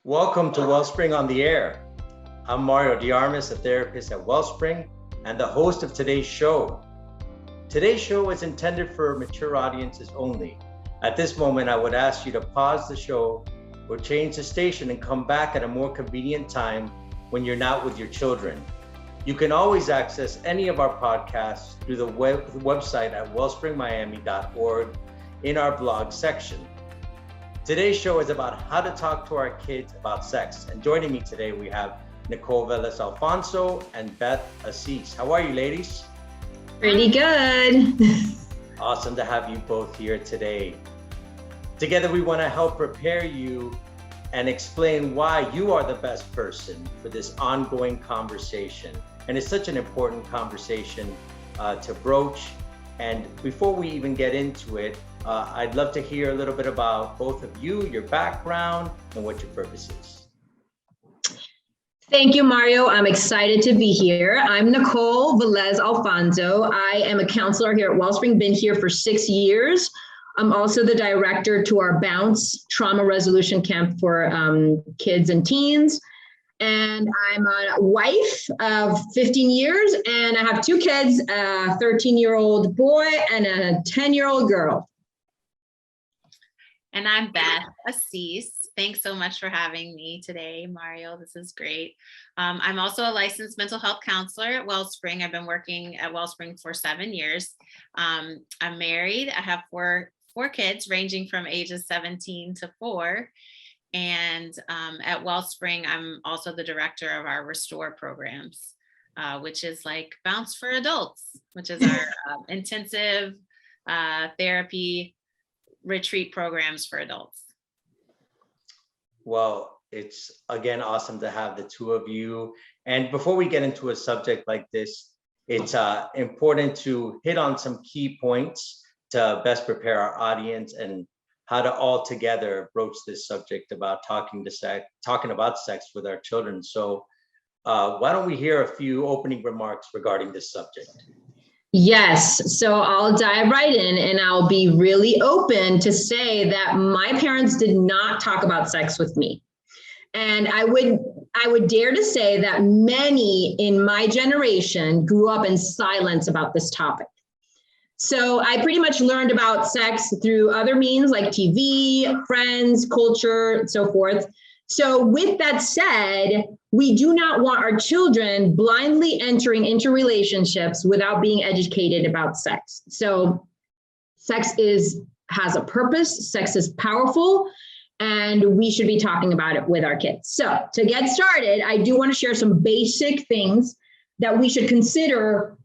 Welcome to Wellspring on the Air. I'm Mario Armas, a therapist at Wellspring and the host of today's show. Today's show is intended for mature audiences only. At this moment, I would ask you to pause the show or change the station and come back at a more convenient time when you're not with your children. You can always access any of our podcasts through the website at wellspringmiami.org in our blog section. Today's show is about how to talk to our kids about sex. And joining me today, we have Nicole Alfonso and Beth Assis. How are you, ladies? Pretty good. Awesome to have you both here today. Together, we want to help prepare you and explain why you are the best person for this ongoing conversation. And it's such an important conversation to broach. And before we even get into it, I'd love to hear a little bit about both of you, your background, and what your purpose is. Thank you, Mario. I'm excited to be here. I'm Nicole Alfonso. I am a counselor here at Wellspring, been here for 6 years. I'm also the director to our Bounce Trauma Resolution Camp for kids and teens. And I'm a wife of 15 years, and I have 2 kids, a 13-year-old boy and a 10-year-old girl. And I'm Beth Assis. Thanks so much for having me today, Mario. This is great. I'm also a licensed mental health counselor at Wellspring. I've been working at Wellspring for 7 years. I'm married. I have four kids ranging from ages 17 to 4. And at Wellspring, I'm also the director of our Restore programs, which is like Bounce for Adults, which is our intensive therapy retreat programs for adults. Well, it's again awesome to have the two of you. And before we get into a subject like this, it's important to hit on some key points to best prepare our audience and how to all together broach this subject about talking about sex with our children. So why don't we hear a few opening remarks regarding this subject? Yes, so I'll dive right in, and I'll be really open to say that my parents did not talk about sex with me. And I would dare to say that many in my generation grew up in silence about this topic. So I pretty much learned about sex through other means like TV, friends, culture, and so forth. So with that said, we do not want our children blindly entering into relationships without being educated about sex. So sex has a purpose, sex is powerful, and we should be talking about it with our kids. So to get started, I do want to share some basic things that we should consider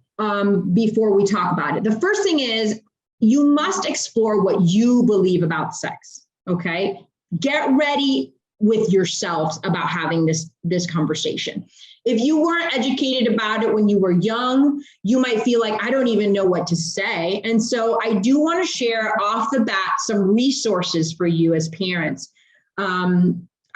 before we talk about it. The first thing is you must explore what you believe about sex, okay? Get ready with yourselves about having this conversation. If you weren't educated about it when you were young, you might feel like, I don't even know what to say. And so I do want to share off the bat some resources for you as parents.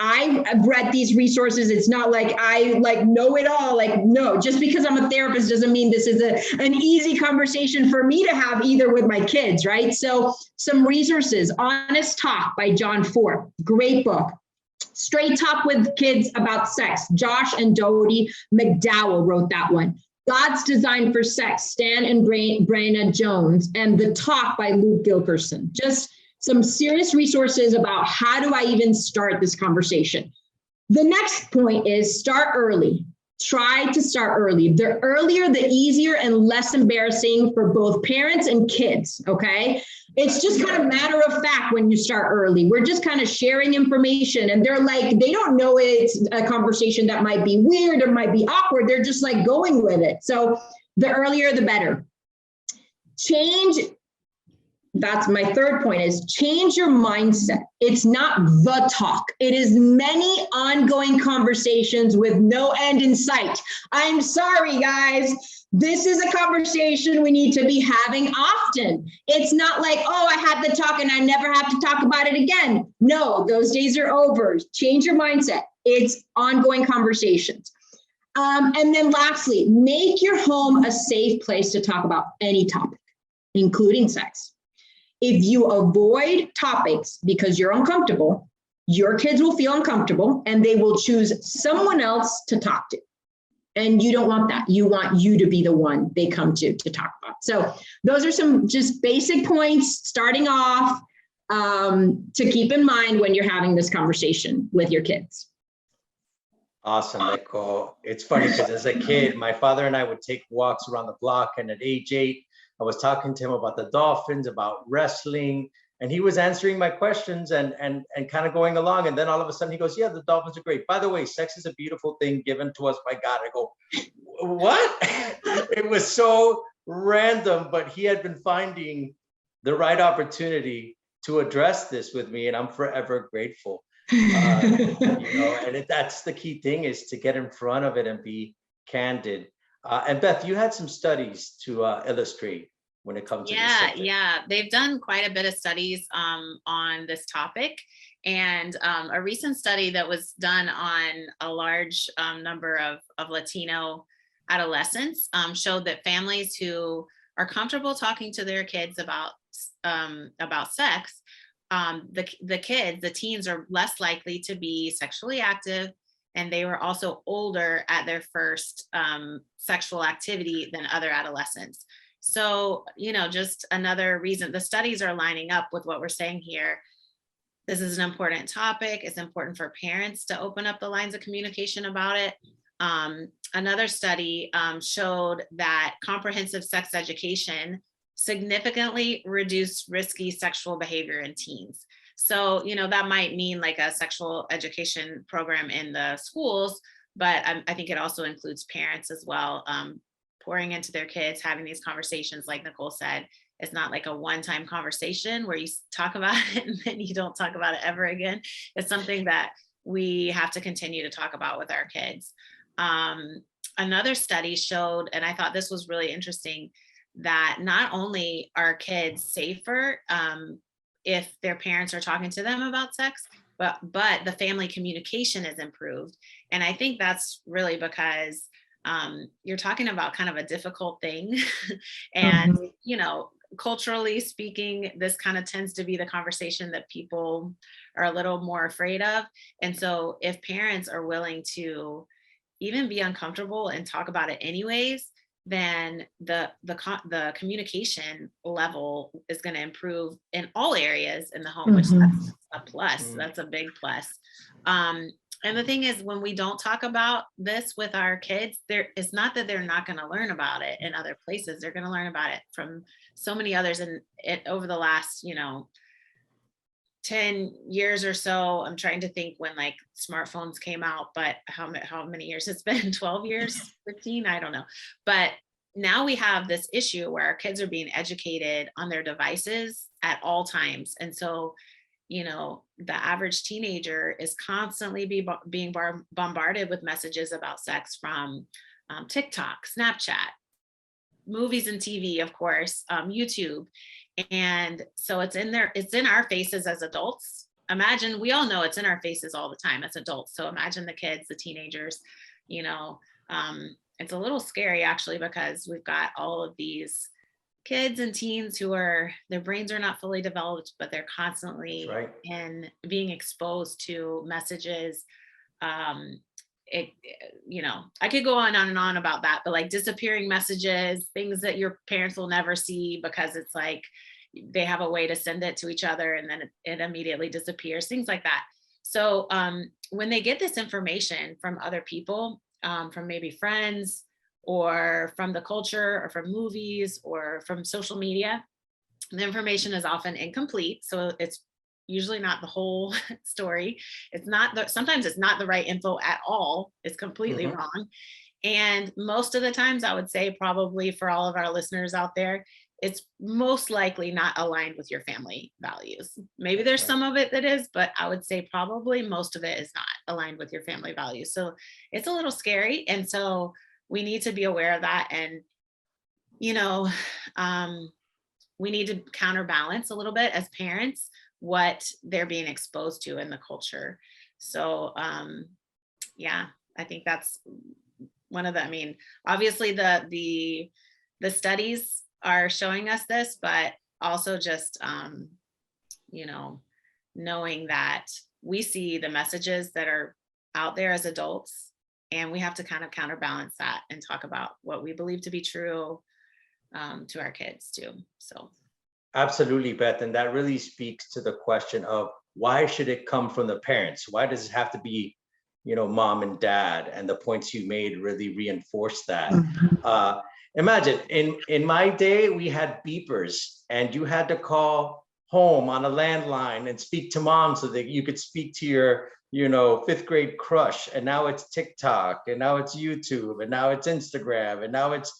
I've read these resources. It's not like I know it all. No, just because I'm a therapist doesn't mean this is an easy conversation for me to have either with my kids, right? So some resources, Honest Talk by John Ford, great book. Straight Talk with Kids About Sex, Josh and Dodie McDowell wrote that one. God's Design for Sex, Stan and Brenna Jones, and The Talk by Luke Gilkerson. Just some serious resources about how do I even start this conversation. The next point is start early. Try to start early. The earlier, the easier and less embarrassing for both parents and kids, okay? It's just kind of matter of fact when you start early. We're just kind of sharing information and they're like, they don't know it's a conversation that might be weird or might be awkward. They're just like going with it. So the earlier, the better. That's my third point is change your mindset. It's not the talk. It is many ongoing conversations with no end in sight. I'm sorry, guys. This is a conversation we need to be having often. It's not like, oh, I had the talk and I never have to talk about it again. No, those days are over. Change your mindset. It's ongoing conversations. And then lastly, make your home a safe place to talk about any topic, including sex. If you avoid topics because you're uncomfortable, your kids will feel uncomfortable and they will choose someone else to talk to. And you don't want that. You want you to be the one they come to talk about. So those are some just basic points starting off to keep in mind when you're having this conversation with your kids. Awesome, Nicole. It's funny because as a kid, my father and I would take walks around the block, and at age 8, I was talking to him about the Dolphins, about wrestling, and he was answering my questions and kind of going along. And then all of a sudden he goes, yeah, the Dolphins are great. By the way, sex is a beautiful thing given to us by God. I go, what? It was so random, but he had been finding the right opportunity to address this with me, and I'm forever grateful. And that's the key thing, is to get in front of it and be candid. And Beth, you had some studies to illustrate when it comes to this subject. Yeah, they've done quite a bit of studies on this topic, and a recent study that was done on a large number of Latino adolescents showed that families who are comfortable talking to their kids about sex, the teens are less likely to be sexually active, and they were also older at their first sexual activity than other adolescents. So, just another reason the studies are lining up with what we're saying here. This is an important topic. It's important for parents to open up the lines of communication about it. Another study showed that comprehensive sex education significantly reduced risky sexual behavior in teens. So, that might mean like a sexual education program in the schools, but I think it also includes parents as well, pouring into their kids, having these conversations. Like Nicole said, it's not like a one-time conversation where you talk about it and then you don't talk about it ever again. It's something that we have to continue to talk about with our kids. Another study showed, and I thought this was really interesting, that not only are kids safer if their parents are talking to them about sex, but the family communication is improved. And I think that's really because you're talking about kind of a difficult thing. And, culturally speaking, this kind of tends to be the conversation that people are a little more afraid of. And so if parents are willing to even be uncomfortable and talk about it anyways, then the communication level is going to improve in all areas in the home, which that's a plus. That's a big plus. And the thing is, when we don't talk about this with our kids, it's not that they're not going to learn about it in other places. They're going to learn about it from so many others. And over the last, 10 years or so, I'm trying to think when like smartphones came out, but how many years it's been? 12 years, 15, I don't know. But now we have this issue where our kids are being educated on their devices at all times. And so, the average teenager is constantly being bombarded with messages about sex from TikTok, Snapchat, movies and TV, of course, YouTube. And so it's in our faces as adults. Imagine, we all know it's in our faces all the time as adults. So imagine the kids, the teenagers, it's a little scary actually, because we've got all of these kids and teens who their brains are not fully developed, but they're constantly in being exposed to messages. I could go on and on about that, but like disappearing messages, things that your parents will never see because it's like they have a way to send it to each other and then it immediately disappears, things like that. So when they get this information from other people, from maybe friends or from the culture or from movies or from social media, the information is often incomplete. So it's usually not the whole story. Sometimes it's not the right info at all. It's completely wrong. And most of the times, I would say probably for all of our listeners out there, it's most likely not aligned with your family values. Maybe there's some of it that is, but I would say probably most of it is not aligned with your family values. So it's a little scary. And so we need to be aware of that. And, we need to counterbalance a little bit as parents what they're being exposed to in the culture. So, I think that's one of the, obviously the studies are showing us this, but also just, knowing that we see the messages that are out there as adults, and we have to kind of counterbalance that and talk about what we believe to be true to our kids too. So. Absolutely, Beth. And that really speaks to the question of why should it come from the parents? Why does it have to be, mom and dad? And the points you made really reinforce that. Imagine in my day, we had beepers and you had to call home on a landline and speak to mom so that you could speak to your, fifth grade crush. And now it's TikTok, and now it's YouTube, and now it's Instagram, and now it's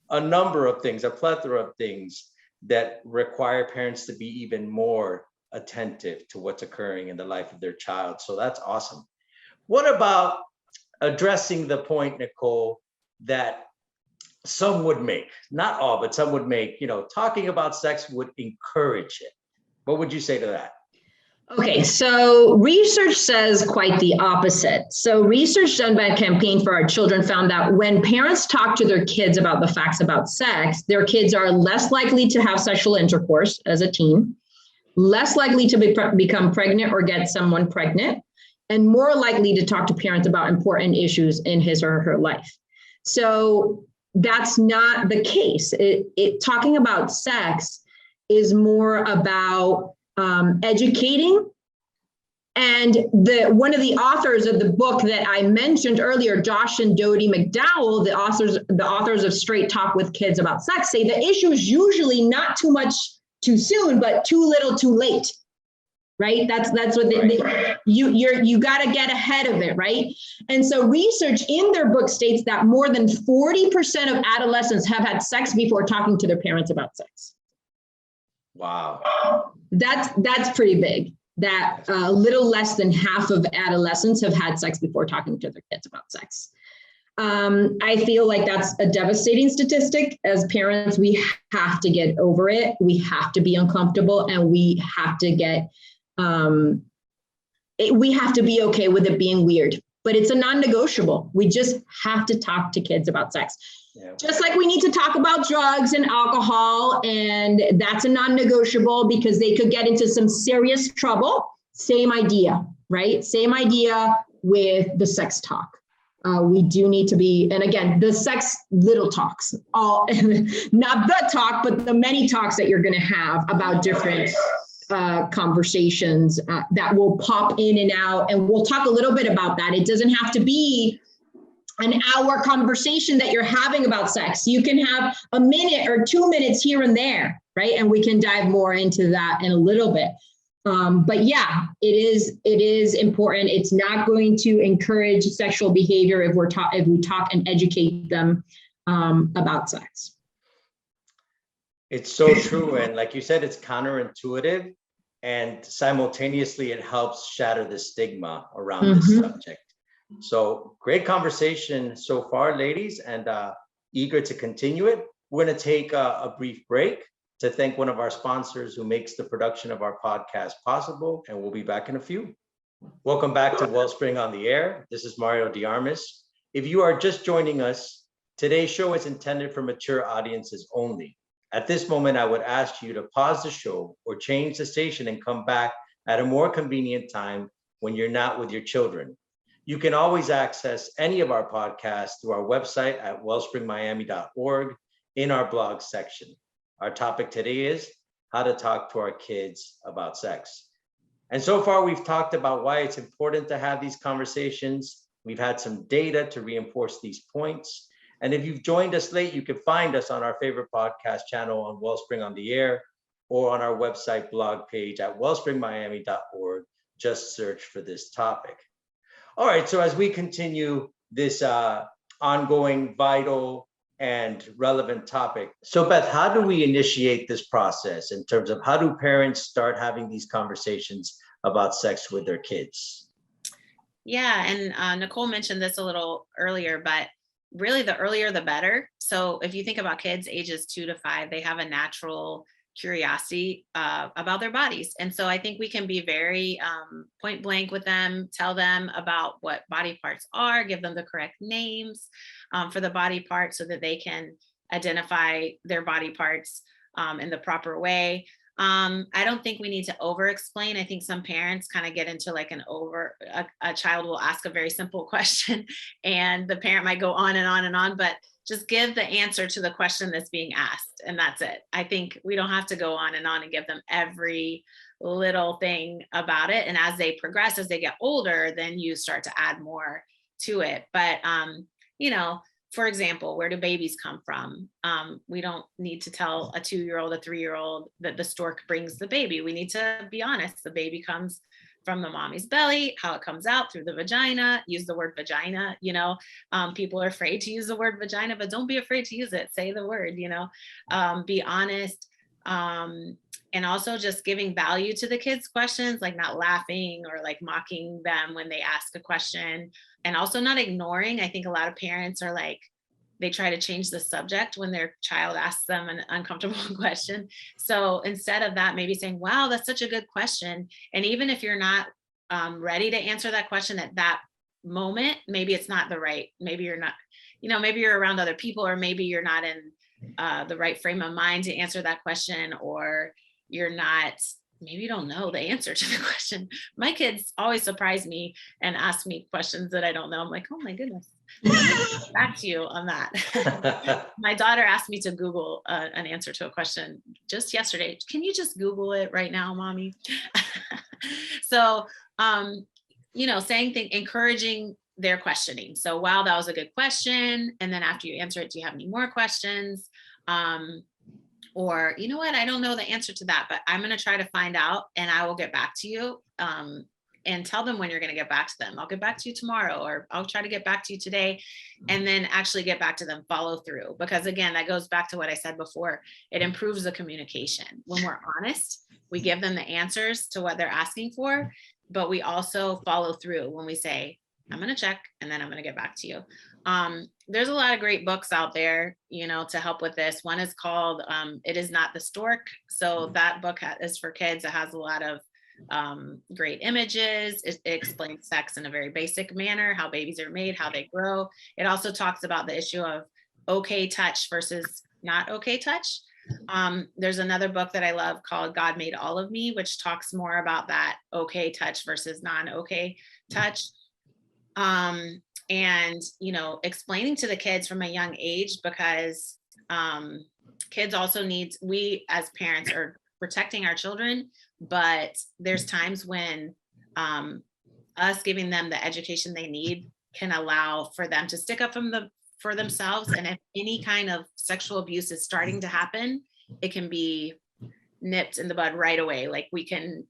a number of things, a plethora of things that require parents to be even more attentive to what's occurring in the life of their child. So that's awesome. What about addressing the point, Nicole, that some would make, not all, but some would make, talking about sex would encourage it. What would you say to that? Okay, so research says quite the opposite. So research done by Campaign for Our Children found that when parents talk to their kids about the facts about sex, their kids are less likely to have sexual intercourse as a teen, less likely to become pregnant or get someone pregnant, and more likely to talk to parents about important issues in his or her life. So that's not the case. Talking about sex is more about educating. And one of the authors of the book that I mentioned earlier, Josh and Dodie McDowell, the authors of Straight Talk with Kids About Sex, say the issue is usually not too much too soon, but too little too late. Right? That's what you got to get ahead of it, right? And so research in their book states that more than 40% of adolescents have had sex before talking to their parents about sex. Wow. That's pretty big. That a little less than half of adolescents have had sex before talking to their kids about sex. I feel like that's a devastating statistic. As parents, we have to get over it. We have to be uncomfortable, and we have to get, we have to be okay with it being weird, but it's a non-negotiable. We just have to talk to kids about sex. Yeah. Just like we need to talk about drugs and alcohol, and that's a non-negotiable because they could get into some serious trouble. Same idea, right? Same idea with the sex talk. We do need to be, and again, the sex little talks, all not the talk, but the many talks that you're going to have about different conversations that will pop in and out. And we'll talk a little bit about that. It doesn't have to be an hour conversation that you're having about sex. You can have a minute or 2 minutes here and there, right? And we can dive more into that in a little bit. But yeah, it is important. It's not going to encourage sexual behavior if we talk and educate them about sex. It's so true. And like you said, it's counterintuitive, and simultaneously it helps shatter the stigma around this subject. So great conversation so far, ladies, and eager to continue it. We're going to take a brief break to thank one of our sponsors who makes the production of our podcast possible, and we'll be back in a few. Welcome back to Wellspring on the Air. This is Mario de Armas. If you are just joining us, today's show is intended for mature audiences only. At this moment, I would ask you to pause the show or change the station and come back at a more convenient time when you're not with your children. You can always access any of our podcasts through our website at wellspringmiami.org in our blog section. Our topic today is how to talk to our kids about sex. And so far, we've talked about why it's important to have these conversations. We've had some data to reinforce these points. And if you've joined us late, you can find us on our favorite podcast channel on Wellspring on the Air or on our website blog page at wellspringmiami.org. Just search for this topic. All right, so as we continue this ongoing, vital, and relevant topic. So Beth, how do we initiate this process in terms of how do parents start having these conversations about sex with their kids? Yeah, and Nicole mentioned this a little earlier, but really the earlier the better. So if you think about kids ages 2 to 5, they have a natural curiosity about their bodies. And so I think we can be very point blank with them, tell them about what body parts are, give them the correct names for the body parts so that they can identify their body parts in the proper way. I don't think we need to over explain. I think some parents kind of get into like a child will ask a very simple question and the parent might go on and on and on, but just give the answer to the question that's being asked. And that's it. I think we don't have to go on and give them every little thing about it. And as they progress, as they get older, then you start to add more to it. But, for example, where do babies come from? We don't need to tell a 2-year-old, a 3-year-old that the stork brings the baby. We need to be honest. The baby comes from the mommy's belly, how it comes out through the vagina. Use the word vagina. People are afraid to use the word vagina, but don't be afraid to use it. Say the word, be honest. And also just giving value to the kids' questions, like not laughing or like mocking them when they ask a question, and also not ignoring. I think a lot of parents are like, they try to change the subject when their child asks them an uncomfortable question. So instead of that, maybe saying, wow, that's such a good question. And even if you're not ready to answer that question at that moment, maybe it's not maybe you're not, maybe you're around other people, or maybe you're not in the right frame of mind to answer that question, or maybe you don't know the answer to the question. My kids always surprise me and ask me questions that I don't know. I'm like, oh my goodness, back to you on that. My daughter asked me to Google an answer to a question just yesterday. Can you just Google it right now, mommy? So, saying things, encouraging their questioning. So, wow, that was a good question. And then after you answer it, do you have any more questions? Or, you know what, I don't know the answer to that, but I'm going to try to find out and I will get back to you. And tell them when you're going to get back to them. I'll get back to you tomorrow, or I'll try to get back to you today, and then actually get back to them, follow through. Because again, that goes back to what I said before. It improves the communication. When we're honest, we give them the answers to what they're asking for, but we also follow through when we say, I'm going to check and then I'm going to get back to you. There's a lot of great books out there, to help with this. One is called It Is Not the Stork. So that book is for kids. It has a lot of great images. It explains sex in a very basic manner, how babies are made, how they grow. It also talks about the issue of okay touch versus not okay touch. There's another book that I love called God Made All of Me, which talks more about that okay touch versus non-okay touch. And, explaining to the kids from a young age, because kids also we as parents are protecting our children, but there's times when us giving them the education they need can allow for them to stick up for themselves. And if any kind of sexual abuse is starting to happen, it can be nipped in the bud right away. Like we can,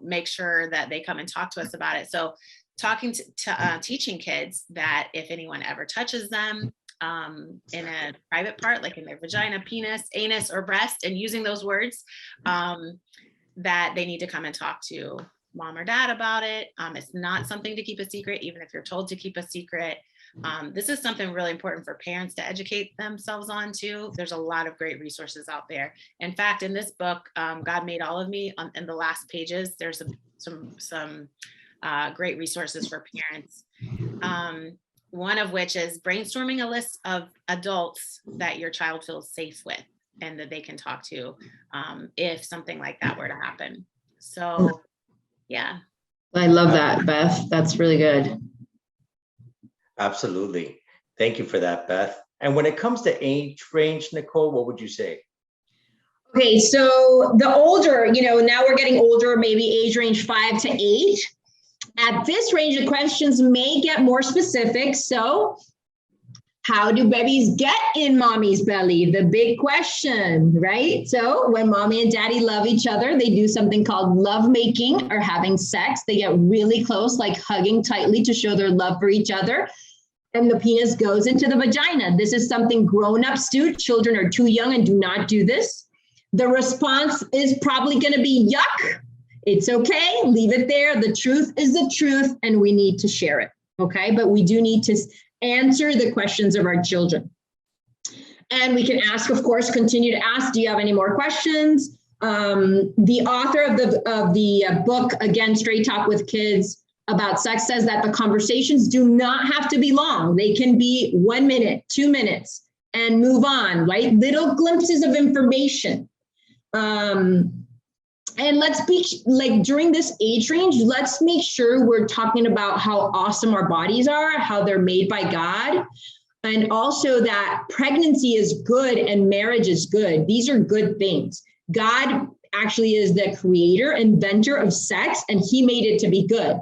make sure that they come and talk to us about it. So teaching kids that if anyone ever touches them in a private part, like in their vagina, penis, anus, or breast, and using those words, that they need to come and talk to mom or dad about it. It's not something to keep a secret, even if you're told to keep a secret. This is something really important for parents to educate themselves on too. There's a lot of great resources out there. In fact, in this book, God Made All of Me, in the last pages, there's some great resources for parents. One of which is brainstorming a list of adults that your child feels safe with and that they can talk to if something like that were to happen. So, yeah. I love that, Beth. That's really good. Absolutely. Thank you for that, Beth. And when it comes to age range, Nicole, what would you say? Okay, so the older, now we're getting older, maybe age range 5 to 8. At this range, the questions may get more specific. So how do babies get in mommy's belly? The big question, right? So when mommy and daddy love each other, they do something called love making or having sex. They get really close, like hugging tightly to show their love for each other. And the penis goes into the vagina. This is something grown-ups do. Children are too young and do not do this. The response is probably going to be yuck. It's okay, leave it there. The truth is the truth, and we need to share it, okay? But we do need to answer the questions of our children. And we can ask, of course, continue to ask, do you have any more questions? The author of the book, again, Straight Talk with Kids about sex, says that the conversations do not have to be long. They can be 1 minute, 2 minutes, and move on, right? Little glimpses of information. And let's be like, during this age range, let's make sure we're talking about how awesome our bodies are, how they're made by God, and also that pregnancy is good and marriage is good. These are good things. God actually is the creator, inventor of sex, and he made it to be good.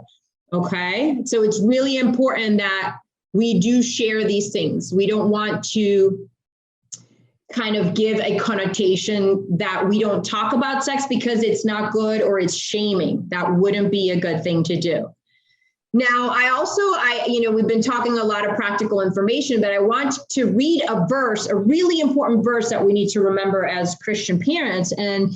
Okay. So it's really important that we do share these things. We don't want to kind of give a connotation that we don't talk about sex because it's not good or it's shaming. That wouldn't be a good thing to do. Now, we've been talking a lot of practical information, but I want to read a verse, a really important verse that we need to remember as Christian parents. And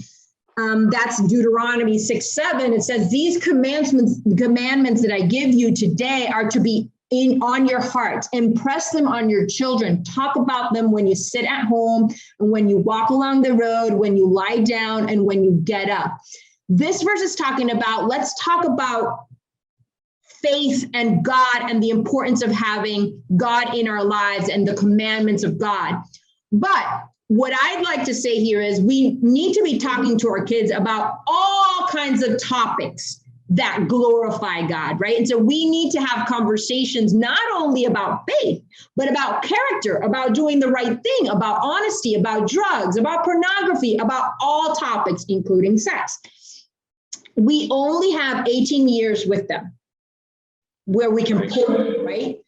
that's Deuteronomy 6:7. It says, these commandments that I give you today are to be on your heart. Impress them on your children. Talk about them when you sit at home and when you walk along the road, when you lie down and when you get up. This verse is talking about, let's talk about faith and God and the importance of having God in our lives and the commandments of God. But what I'd like to say here is we need to be talking to our kids about all kinds of topics that glorify God, right? And so we need to have conversations not only about faith, but about character, about doing the right thing, about honesty, about drugs, about pornography, about all topics, including sex. We only have 18 years with them where we can pull, right?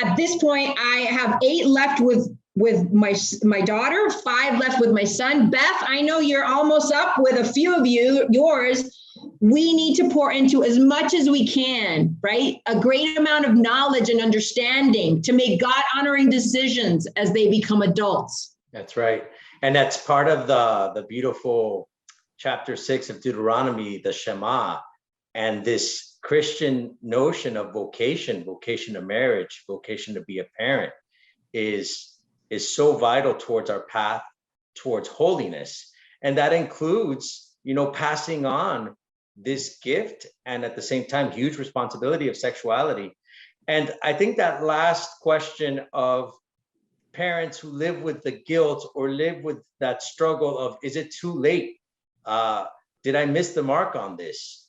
At this point, I have 8 left with my daughter, 5 left with my son. Beth, I know you're almost up with a few of yours. We need to pour into as much as we can, right? A great amount of knowledge and understanding to make God-honoring decisions as they become adults. That's right. And that's part of the beautiful chapter 6 of Deuteronomy, the Shema, and this Christian notion of vocation to marriage, vocation to be a parent is so vital towards our path towards holiness. And that includes, passing on this gift and at the same time, huge responsibility of sexuality. And I think that last question of parents who live with the guilt or live with that struggle of, is it too late? Did I miss the mark on this?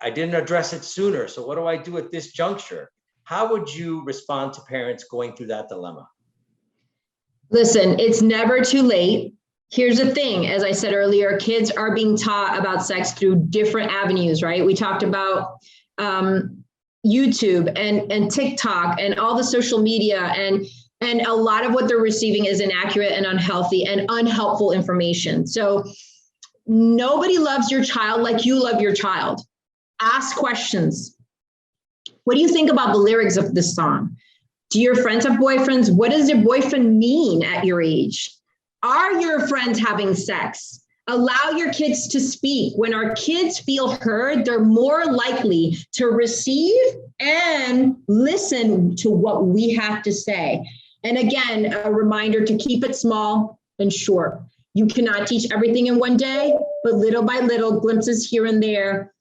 I didn't address it sooner. So what do I do at this juncture? How would you respond to parents going through that dilemma? Listen, it's never too late. Here's the thing, as I said earlier, kids are being taught about sex through different avenues, right? We talked about YouTube and TikTok and all the social media, and a lot of what they're receiving is inaccurate and unhealthy and unhelpful information. So nobody loves your child like you love your child. Ask questions. What do you think about the lyrics of this song? Do your friends have boyfriends? What does your boyfriend mean at your age? Are your friends having sex? Allow your kids to speak. When our kids feel heard, they're more likely to receive and listen to what we have to say. And again, a reminder to keep it small and short. You cannot teach everything in one day, but little by little, glimpses here and there,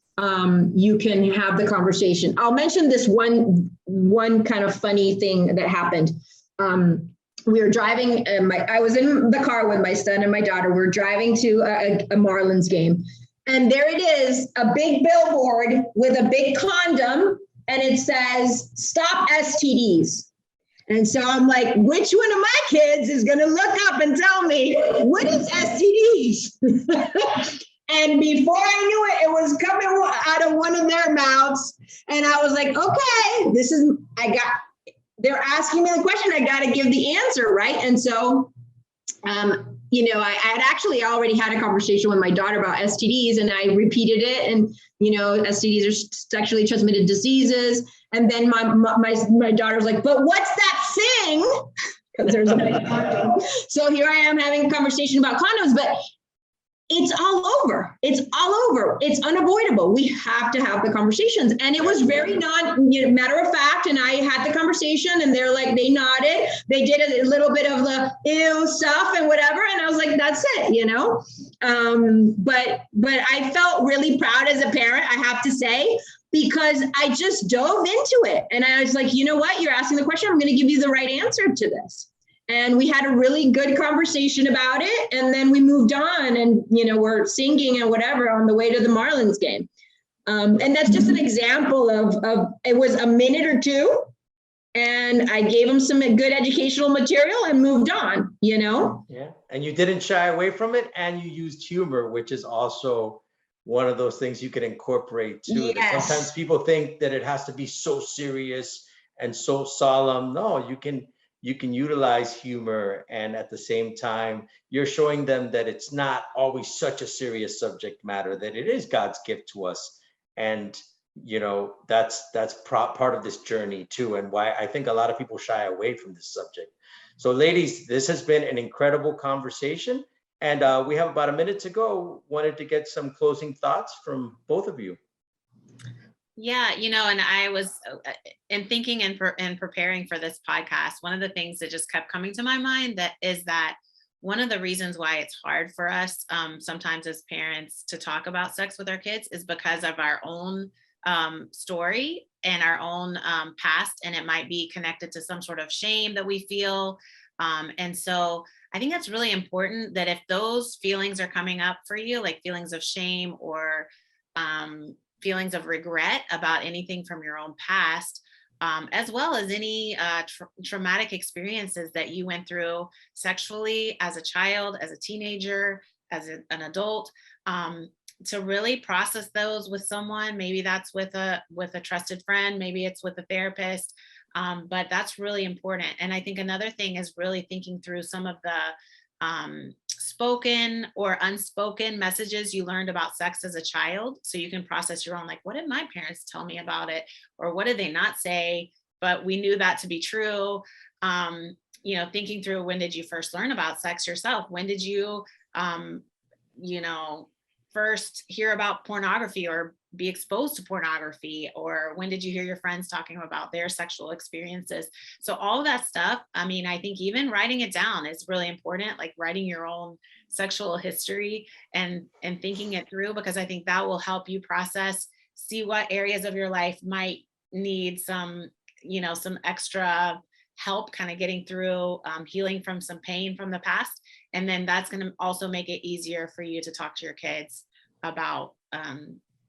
you can have the conversation. I'll mention this one kind of funny thing that happened. We were driving, I was in the car with my son and my daughter. We're driving to a Marlins game. And there it is, a big billboard with a big condom, and it says, "Stop STDs." And so I'm like, which one of my kids is going to look up and tell me, what is STDs? And before I knew it, it was coming out of one of their mouths. And I was like, okay, they're asking me the question. I got to give the answer, right? And so, I had actually already had a conversation with my daughter about STDs, and I repeated it. And, STDs are sexually transmitted diseases. And then my daughter's like, but what's that thing? Because there's a big condom. So here I am having a conversation about condoms, but it's all over. It's all over. It's unavoidable. We have to have the conversations. And it was very matter of fact. And I had the conversation, and they're like, they nodded. They did a little bit of the ew stuff and whatever. And I was like, that's it, But I felt really proud as a parent, I have to say, because I just dove into it. And I was like, you know what? You're asking the question. I'm going to give you the right answer to this. And we had a really good conversation about it. And then we moved on and, we're singing and whatever on the way to the Marlins game. And that's just an example of it was a minute or two. And I gave him some good educational material and moved on, Yeah. And you didn't shy away from it. And you used humor, which is also one of those things you can incorporate too. Yes. Sometimes people think that it has to be so serious and so solemn. No, you can utilize humor, and at the same time you're showing them that it's not always such a serious subject matter, that it is God's gift to us. And that's part of this journey too, and why I think a lot of people shy away from this subject. So ladies, this has been an incredible conversation, and we have about a minute to go. Wanted to get some closing thoughts from both of you. Yeah, and I was in thinking and preparing for this podcast, one of the things that just kept coming to my mind is that one of the reasons why it's hard for us sometimes as parents to talk about sex with our kids is because of our own story and our own past, and it might be connected to some sort of shame that we feel. And so I think that's really important, that if those feelings are coming up for you, like feelings of shame or feelings of regret about anything from your own past, as well as any traumatic experiences that you went through sexually as a child, as a teenager, as an adult, to really process those with someone. Maybe that's with a trusted friend, maybe it's with a therapist, but that's really important. And I think another thing is really thinking through some of the spoken or unspoken messages you learned about sex as a child, so you can process your own, like, what did my parents tell me about it, or what did they not say, but we knew that to be true. Thinking through, when did you first learn about sex yourself? When did you first hear about pornography or be exposed to pornography, or when did you hear your friends talking about their sexual experiences? So all of that stuff, I think even writing it down is really important, like writing your own sexual history and thinking it through, because I think that will help you process, see what areas of your life might need some extra help kind of getting through, healing from some pain from the past. And then that's going to also make it easier for you to talk to your kids about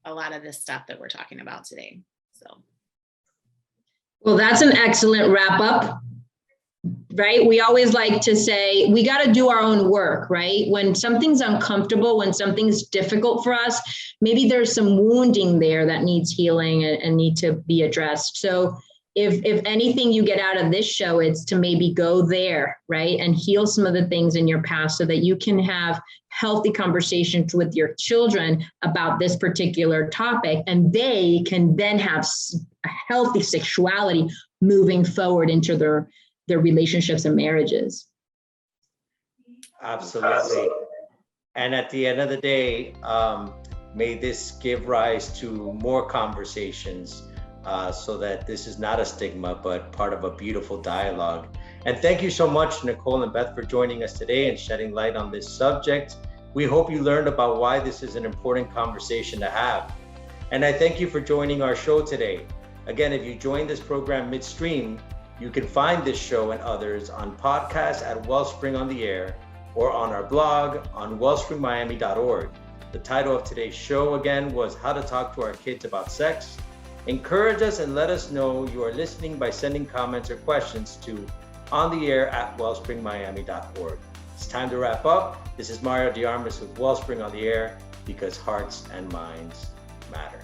a lot of this stuff that we're talking about today. So, well, that's an excellent wrap up, right? We always like to say we got to do our own work, right? When something's uncomfortable, when something's difficult for us, maybe there's some wounding there that needs healing and need to be addressed. So if anything you get out of this show, it's to maybe go there, right? And heal some of the things in your past so that you can have healthy conversations with your children about this particular topic. And they can then have a healthy sexuality moving forward into their relationships and marriages. Absolutely. And at the end of the day, may this give rise to more conversations, so that this is not a stigma, but part of a beautiful dialogue. And thank you so much, Nicole and Beth, for joining us today and shedding light on this subject. We hope you learned about why this is an important conversation to have. And I thank you for joining our show today. Again, if you joined this program midstream, you can find this show and others on podcasts at Wellspring on the Air, or on our blog on wellspringmiami.org. The title of today's show again was How to Talk to Our Kids About Sex. Encourage us and let us know you are listening by sending comments or questions to ontheair@wellspringmiami.org. It's time to wrap up. This is Mario de Armas with Wellspring on the Air, because hearts and minds matter.